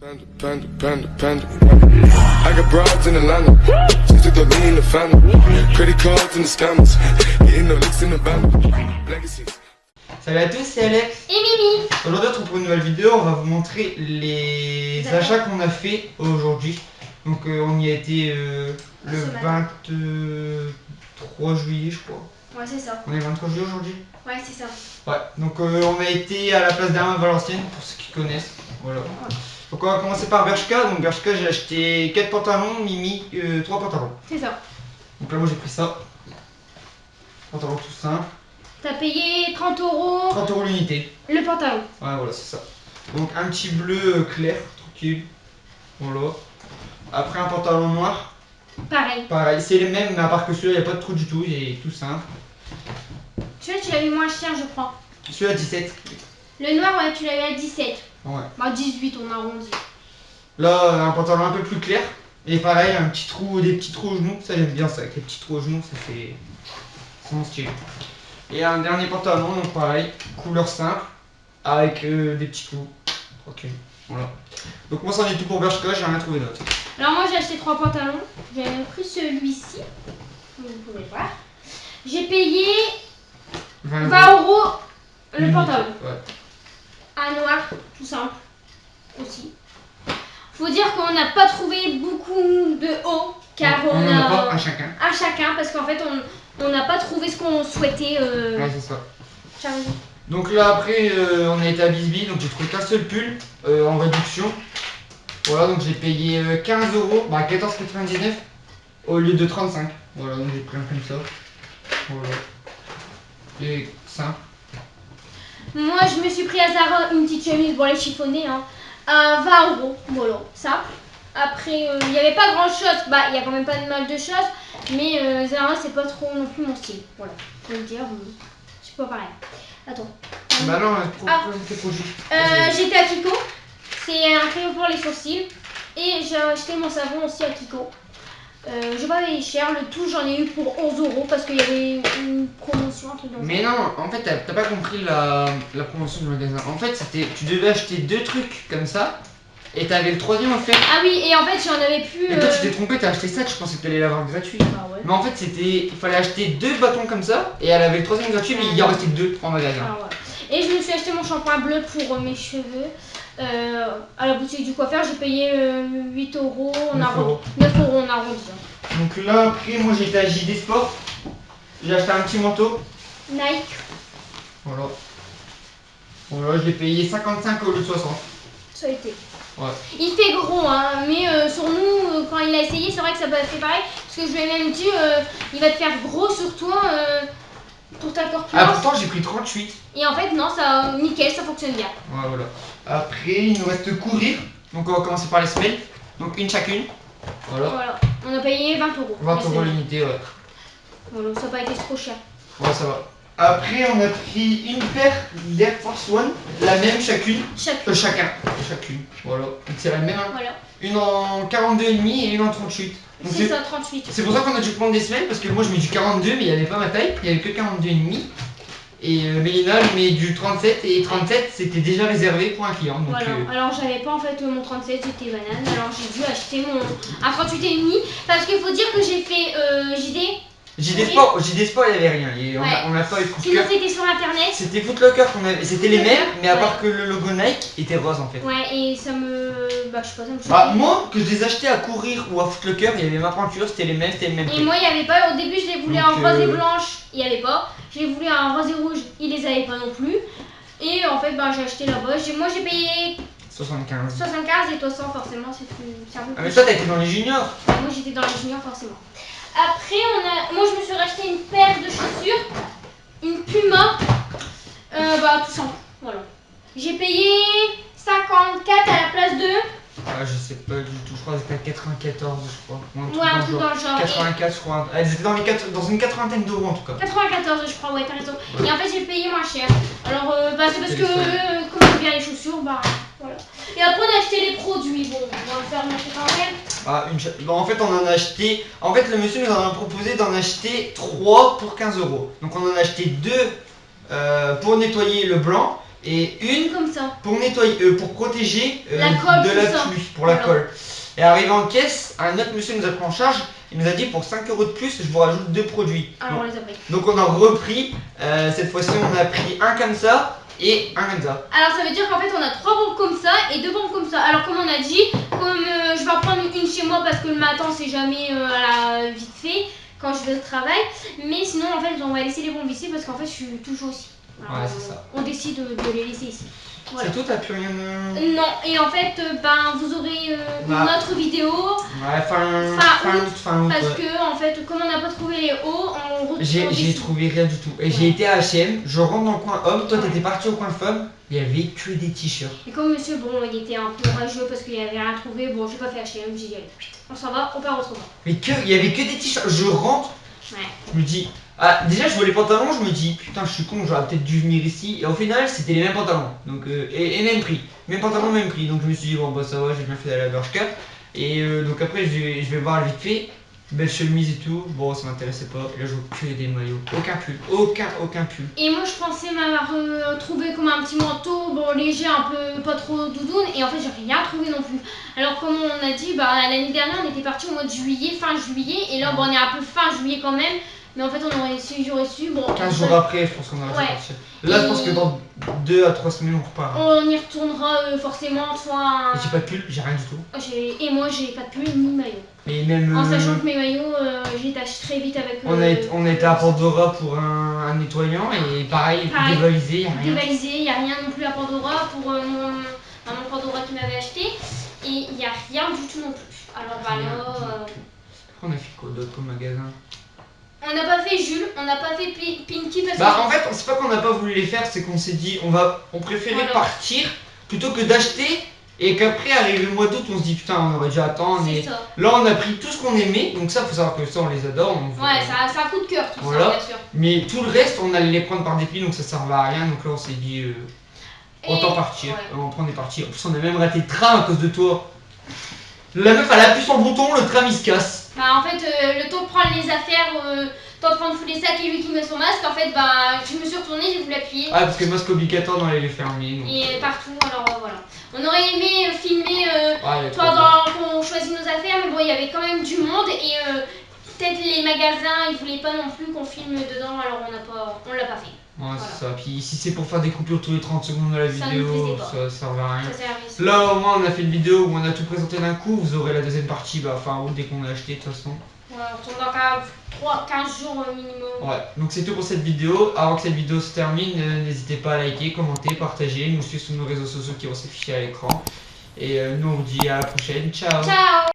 I got broads in Atlanta, just to me in the family. Credit cards and the scammers, hitting the licks in the van. Legacies. Salut à tous, c'est Alex et Mimi. Aujourd'hui on se retrouve pour une nouvelle vidéo, on va vous montrer les achats qu'on a fait aujourd'hui. Donc on y a été le 23 juillet je crois. Ouais c'est ça. On est le 23 juillet aujourd'hui. Ouais c'est ça. Ouais, donc on a été à la place d'Armes à Valenciennes pour ceux qui connaissent. Voilà. Ouais. Donc on va commencer par Bershka. Donc Bershka j'ai acheté 4 pantalons, Mimi 3 pantalons. C'est ça. Donc là moi j'ai pris ça. Pantalon tout simple. T'as payé 30 €. 30 € l'unité. Le pantalon. Ouais voilà c'est ça. Donc un petit bleu clair, tranquille. Voilà. Après un pantalon noir. Pareil. Pareil, c'est les mêmes mais à part que celui-là il n'y a pas de trou du tout, il est tout simple. Celui-là tu l'as eu moins cher je crois. Celui-là 17. Le noir ouais tu l'as eu à 17. Ouais. Bah 18 on arrondit. Là un pantalon un peu plus clair. Et pareil, un petit trou, des petits trous aux genoux, ça j'aime bien ça, avec les petits trous aux genoux, ça fait mon style. Et un dernier pantalon, donc pareil, couleur simple, avec des petits trous. Ok, voilà. Donc moi ça en est tout pour Bershka, j'ai rien trouvé d'autre. Alors moi j'ai acheté 3 pantalons. J'ai pris celui-ci. Comme vous pouvez voir. J'ai payé 20 € le pantalon. Ouais. Un noir, tout simple. Aussi. Faut dire qu'on n'a pas trouvé beaucoup de haut. Car on on en a a pas un chacun. un chacun parce qu'en fait on n'a pas trouvé ce qu'on souhaitait. Ouais c'est ça. Charlie. Donc là après on a été à Bisbee, donc j'ai trouvé qu'un seul pull en réduction. Voilà donc j'ai payé 15 €, bah 14,99 au lieu de 35. Voilà donc j'ai pris un comme ça. Voilà. Et simple. Moi je me suis pris à Zara une petite chemise pour les chiffonner hein, à 20 €. Voilà, ça. Après il n'y avait pas grand chose, bah il y a quand même pas de mal de choses, mais Zara c'est pas trop non plus mon style. Voilà, faut le dire, c'est pas pareil. Attends. Bah non, c'est trop juste. J'étais à Kiko, c'est un crayon pour les sourcils. Et j'ai acheté mon savon aussi à Kiko. J'ai pas payé cher, le tout j'en ai eu pour 11 € parce qu'il y avait une promotion, un truc dans ça. Mais non, en fait t'as pas compris la promotion du magasin. En fait tu devais acheter 2 trucs comme ça et t'avais le troisième offert. Ah oui, et en fait j'en avais plus. Et toi tu t'es trompé, t'as acheté ça, tu pensais que t'allais l'avoir gratuit. Bah ouais. Mais en fait il fallait acheter 2 bâtons comme ça et elle avait le troisième gratuit mais il y en restait que 2 en magasin. Ah ouais. Et je me suis acheté mon shampoing bleu pour mes cheveux. À la boutique du coiffeur, j'ai payé 8 €, 9 € on arrondit. Donc là après moi j'ai été à JD Sport, j'ai acheté un petit manteau. Nike. Voilà. Voilà, je l'ai payé 55 au lieu de 60. Ça a été. Ouais. Il fait gros hein, mais sur nous quand il a essayé c'est vrai que ça m'a fait pareil. Parce que je lui ai même dit il va te faire gros sur toi pour ta corpulence. Ah pourtant j'ai pris 38. Et en fait non, ça nickel, ça fonctionne bien. Ouais, voilà. Après il nous reste courir. Donc on va commencer par les semelles. Donc une chacune. Voilà. Voilà. On a payé 20 €. 20 € l'unité, ouais. Voilà, ça n'a pas été trop cher. Ouais, ça va. Après, on a pris une paire d'Air Force One, la même chacune. Chacun. Chacune. Voilà. Donc c'est la même. Hein. Voilà. Une en 42,5 et une en 38. C'est ça, 38. C'est pour ça qu'on a dû prendre des semelles parce que moi je mets du 42 mais il n'y avait pas ma taille, il n'y avait que 42,5. Et Mélina elle met du 37 et 37 c'était déjà réservé pour un client. Donc voilà. Alors j'avais pas en fait mon 37, j'étais banane. Alors j'ai dû acheter un 38,5 parce qu'il faut dire que j'ai fait JD Sport, il n'y avait rien. Et ouais. on a pas eu de coup de sinon cœur. c'était sur internet. C'était Foot Locker qu'on avait, c'était les mêmes, mais à part que le logo Nike était rose en fait. Ouais, et ça me. Bah, je sais pas, ça me choquait. Bah, moi, que je les achetais à courir ou à Foot Locker, il y avait ma peinture, c'était les mêmes Et prix. moi, il n'y avait pas. Au début, je les voulais en rose et blanche, il n'y avait pas. Je les voulais en rose et rouge, ils les avaient pas non plus. Et en fait, bah, j'ai acheté là-bas. Moi, j'ai payé 75 et toi 100, forcément, c'est un peu plus. Ah, mais toi, t'as été dans les juniors. Moi, j'étais dans les juniors, forcément. Après, moi, je me suis racheté une paire de chaussures, une Puma, bah tout simple, voilà. J'ai payé 54 à la place de. Ah, je sais pas du tout, je crois que c'était à 94, je crois. Ouais, un truc dans le genre. 84, je crois. Elles étaient dans une 80aine d'euros en tout cas. 94, je crois, ouais, t'as raison. Ouais. Et en fait, j'ai payé moins cher. Alors, bah, c'est parce que, comme j'aime bien les chaussures, bah voilà. Et après, on a acheté les produits. Bon, on va le faire montrer quand même. Ah, bon, en fait, on en a acheté. En fait, le monsieur nous en a proposé d'en acheter 3 pour 15 €. Donc, on en a acheté 2 pour nettoyer le blanc et une Comme ça. pour nettoyer, pour protéger La colle, de tout la ça. pluie, pour la Voilà. colle. Et arrivé en caisse, un autre monsieur nous a pris en charge. Il nous a dit pour 5 € de plus, je vous rajoute 2 produits. Alors on les a pris. Donc on a repris. Cette fois-ci, on a pris un comme ça et un comme ça. Alors ça veut dire qu'en fait on a 3 bombes comme ça et 2 bombes comme ça. Alors comme on a dit, comme je vais en prendre une chez moi parce que le matin c'est jamais vite fait quand je vais au travail. Mais sinon en fait on va laisser les bombes ici parce qu'en fait je suis toujours ici. Alors, Ouais, c'est ça. On décide de les laisser ici. Voilà. C'est tout, t'as plus rien Non, et en fait vous aurez une Ah. autre vidéo Ouais, fin août, parce ouais. que en fait comme on n'a pas trouvé les hauts, on retrouve. J'ai trouvé rien du tout. Et j'ai été à H&M, je rentre dans le coin homme, toi t'étais parti au coin femme, il y avait que des t-shirts. Et comme monsieur, bon, il était un peu rageux parce qu'il avait rien trouvé, bon, j'ai pas fait H&M, j'ai dit, allez, on s'en va, on part autrement. Mais il y avait que des t-shirts. Je rentre, Ouais. je me dis, ah déjà je vois les pantalons, je me dis putain je suis con, j'aurais peut-être dû venir ici. Et au final c'était les mêmes pantalons, donc et même prix, même pantalon même prix. Donc je me suis dit bon bah ça va, j'ai bien fait d'aller à la Bershka. Et donc après je vais voir vite fait, belle chemise et tout, bon ça m'intéressait pas. Et là je vois que des maillots, aucun pull, aucun pull. Et moi, je pensais m'avoir trouvé comme un petit manteau, bon, léger, un peu pas trop doudoune, et en fait, j'ai rien trouvé non plus. Alors, comme on a dit, bah, l'année dernière, on était parti au mois de juillet, fin juillet, et là, bon, on est un peu fin juillet quand même, mais en fait, j'aurais su, bon. 15 jours après, je pense qu'on aurait Ouais. dû partir. Là, je pense que dans 2 à 3 semaines, on repart. On y retournera forcément, soit. Et j'ai pas de pull, j'ai rien du tout. Et moi, j'ai pas de pull ni de maillot. Et même. En sachant que mes maillots, je les tâche très vite avec. On a été à Pandora pour un nettoyant et pareil, Pareil. dévalisé, y a rien. Dévalisé, il n'y a rien non plus à Pandora pour mon Pandora qui m'avait acheté. Et il n'y a rien du tout non plus. Alors bah Rien. là. On a fait quoi d'autre au magasin? On n'a pas fait Jules, on n'a pas fait Pinky parce Bah que. en fait, c'est pas qu'on n'a pas voulu les faire, c'est qu'on s'est dit on préférait Voilà. partir plutôt que d'acheter et qu'après arrivé le mois d'août on se dit putain on aurait dû attendre. C'est Et ça. là on a pris tout ce qu'on aimait, donc ça faut savoir que ça on les adore. Ouais, c'est un coup de cœur tout Voilà. ça, bien sûr. Mais tout le reste on allait les prendre par dépit donc ça servait à rien, donc là on s'est dit autant partir. ouais. On prend des parties. En plus on a même raté le train à cause de toi. La meuf elle appuie son bouton, le tram il se casse. Bah en fait, le temps de prendre les affaires, le temps de prendre tous les sacs et lui qui met son masque, en fait, bah je me suis retournée, j'ai voulu appuyer. Ah parce que masque obligatoire dans les fermés. Donc. Et partout, alors voilà. On aurait aimé filmer Ouais, toi qu'on choisit nos affaires, mais bon, il y avait quand même du monde et peut-être les magasins, ils voulaient pas non plus qu'on filme dedans, alors on l'a pas fait. Ouais, Voilà. c'est ça. Puis si c'est pour faire des coupures tous les 30 secondes de la Ça nous vidéo, plaisait pas. ça servait à rien. Ça s'est arrivé. Là au moins on a fait une vidéo où on a tout présenté d'un coup, vous aurez la deuxième partie fin août dès qu'on l'a acheté de toute façon. Ouais, on retourne dans 15 jours minimum. Ouais, donc c'est tout pour cette vidéo. Avant que cette vidéo se termine, n'hésitez pas à liker, commenter, partager, nous suivre sur nos réseaux sociaux qui vont s'afficher à l'écran. Et nous on vous dit à la prochaine, ciao. Ciao.